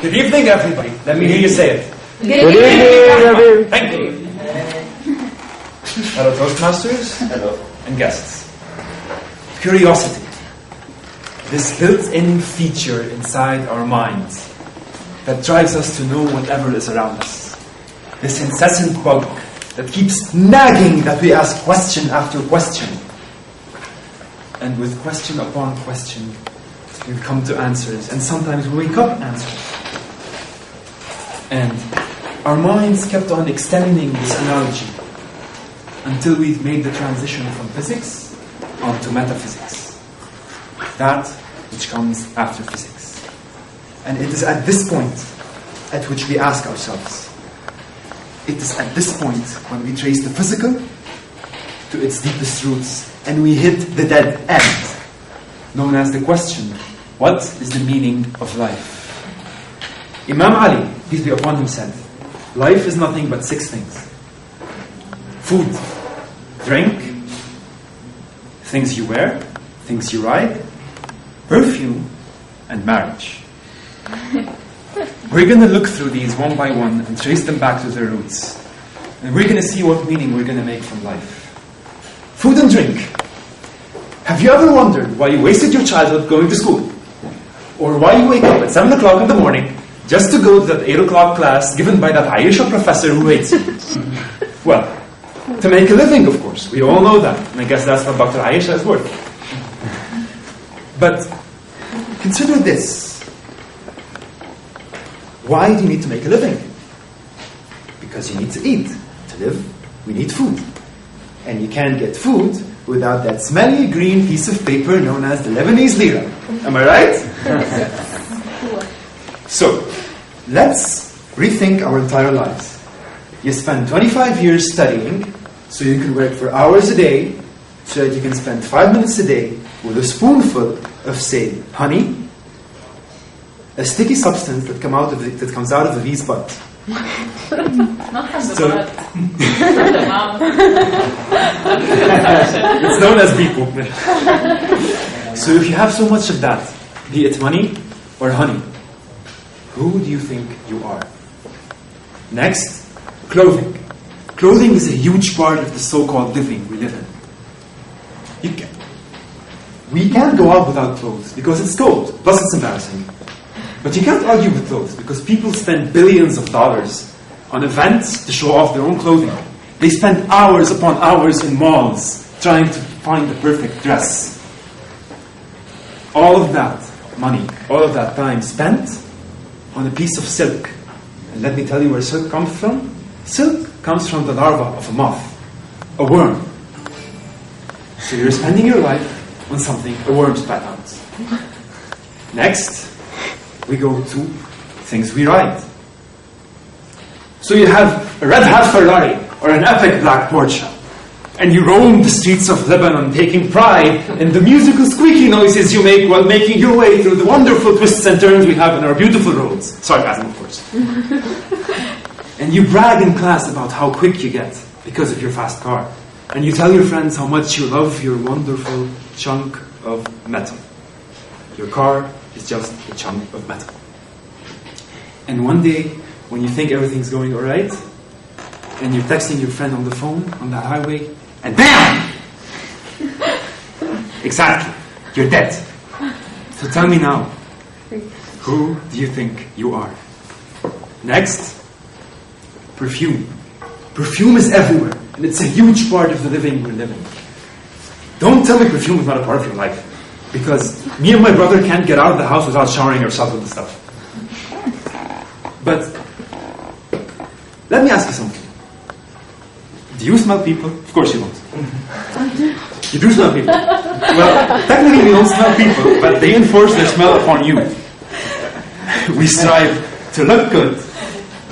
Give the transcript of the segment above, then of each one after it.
Good evening, everybody. Let me hear you say it. Good evening. Thank you. Hello, Toastmasters. Hello. And guests. Curiosity. This built-in feature inside our minds that drives us to know whatever is around us. This incessant bug that keeps nagging that we ask question after question. And with question upon question, we come to answers, and sometimes we wake up answers. And our minds kept on extending this analogy until we made the transition from physics onto metaphysics. That which comes after physics. And it is at this point at which we ask ourselves. It is at this point when we trace the physical to its deepest roots and we hit the dead end, known as the question, what is the meaning of life? Imam Ali, peace be upon him, said, life is nothing but 6 things. Food, drink, things you wear, things you ride, perfume, and marriage. We're going to look through these one by one and trace them back to their roots. And we're going to see what meaning we're going to make from life. Food and drink. Have you ever wondered why you wasted your childhood going to school? Or why you wake up at 7 o'clock in the morning just to go to that 8 o'clock class given by that Aisha professor who hates you? Well, to make a living, of course. We all know that. And I guess that's what Dr. Aisha is worth. But consider this. Why do you need to make a living? Because you need to eat. To live, we need food. And you can't get food without that smelly green piece of paper known as the Lebanese lira. Am I right? So, let's rethink our entire lives. You spend 25 years studying so you can work for hours a day so that you can spend 5 minutes a day with a spoonful of, say, honey, a sticky substance that comes out of the bee's butt. Not from the butt. From the mouth. It's known as bee poop. So if you have so much of that, be it money or honey, who do you think you are? Next, clothing. Clothing is a huge part of the so-called living we live in. We can't go out without clothes because it's cold, plus it's embarrassing. But you can't argue with clothes because people spend billions of dollars on events to show off their own clothing. They spend hours upon hours in malls trying to find the perfect dress. All of that money, all of that time spent on a piece of silk. And let me tell you where silk comes from. Silk comes from the larva of a moth, a worm. So you're spending your life on something a worm spat out. Next, we go to things we ride. So you have a red hat Ferrari or an epic black Porsche, and you roam the streets of Lebanon taking pride in the musical squeaky noises you make while making your way through the wonderful twists and turns we have in our beautiful roads. Sarcasm, of course. And you brag in class about how quick you get because of your fast car. And you tell your friends how much you love your wonderful chunk of metal. Your car is just a chunk of metal. And one day, when you think everything's going alright, and you're texting your friend on the phone, on that highway, and BAM! Exactly. You're dead. So tell me now, who do you think you are? Next, perfume. Perfume is everywhere, and it's a huge part of the living we're living. Don't tell me perfume is not a part of your life, because me and my brother can't get out of the house without showering ourselves with the stuff. But let me ask you something. Do you smell people? Of course you don't. You do smell people. Well, technically we don't smell people, but they enforce their smell upon you. We strive to look good.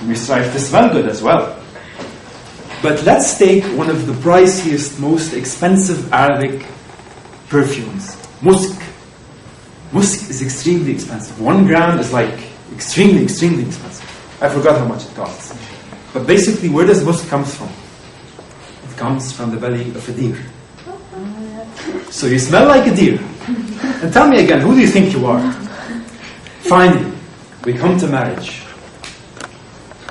We strive to smell good as well. But let's take one of the priciest, most expensive Arabic perfumes. Musk. Musk is extremely expensive. 1 gram is like extremely, extremely expensive. I forgot how much it costs. But basically, where does musk come from? It comes from the belly of a deer. So you smell like a deer. And tell me again, who do you think you are? Finally, we come to marriage.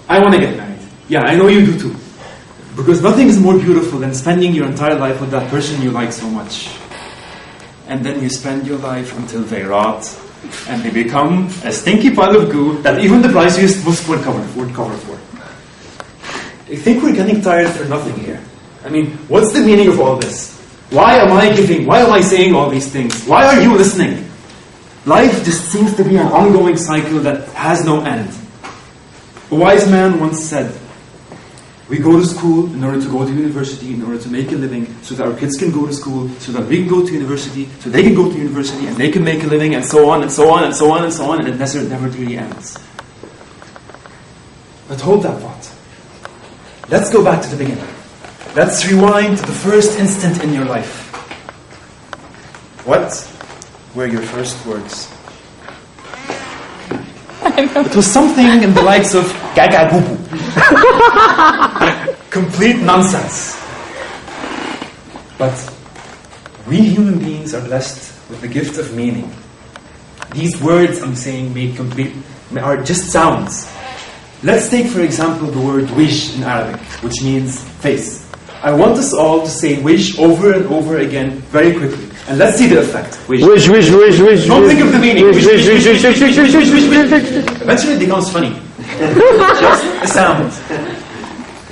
I want to get married. Yeah, I know you do too. Because nothing is more beautiful than spending your entire life with that person you like so much. And then you spend your life until they rot, and they become a stinky pile of goo that even the priciest books would cover for. I think we're getting tired for nothing here. I mean, what's the meaning of all this? Why am I giving? Why am I saying all these things? Why are you listening? Life just seems to be an ongoing cycle that has no end. A wise man once said, we go to school in order to go to university, in order to make a living, so that our kids can go to school, so that we can go to university, so they can go to university, and they can make a living, and so on, and so on, and so on, and so on, and it never really ends. But hold that thought. Let's go back to the beginning. Let's rewind to the first instant in your life. What were your first words? It was something in the likes of gaga boo boo. Complete nonsense. But we human beings are blessed with the gift of meaning. These words I'm saying are just sounds. Let's take, for example, the word wish in Arabic, which means face. I want us all to say wish over and over again very quickly. And let's see the effect. Wish. Wish. Don't think of the meaning. Wish. Eventually it becomes funny. Just a sound.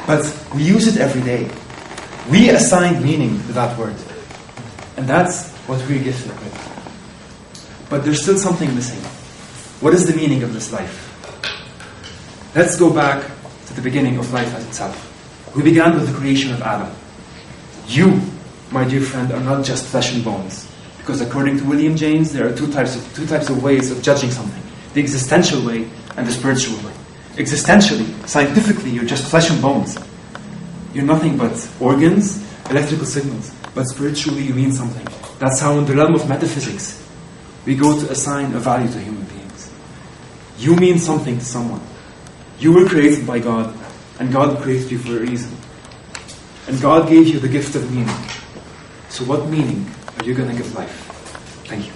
But we use it every day. We assign meaning to that word. And that's what we're gifted with. But there's still something missing. What is the meaning of this life? Let's go back to the beginning of life as itself. We began with the creation of Adam. You, my dear friend, are not just flesh and bones. Because according to William James, there are two types of ways of judging something. The existential way and the spiritual way. Existentially, scientifically, you're just flesh and bones. You're nothing but organs, electrical signals. But spiritually, you mean something. That's how in the realm of metaphysics, we go to assign a value to human beings. You mean something to someone. You were created by God, and God created you for a reason. And God gave you the gift of meaning. So what meaning are you going to give life? Thank you.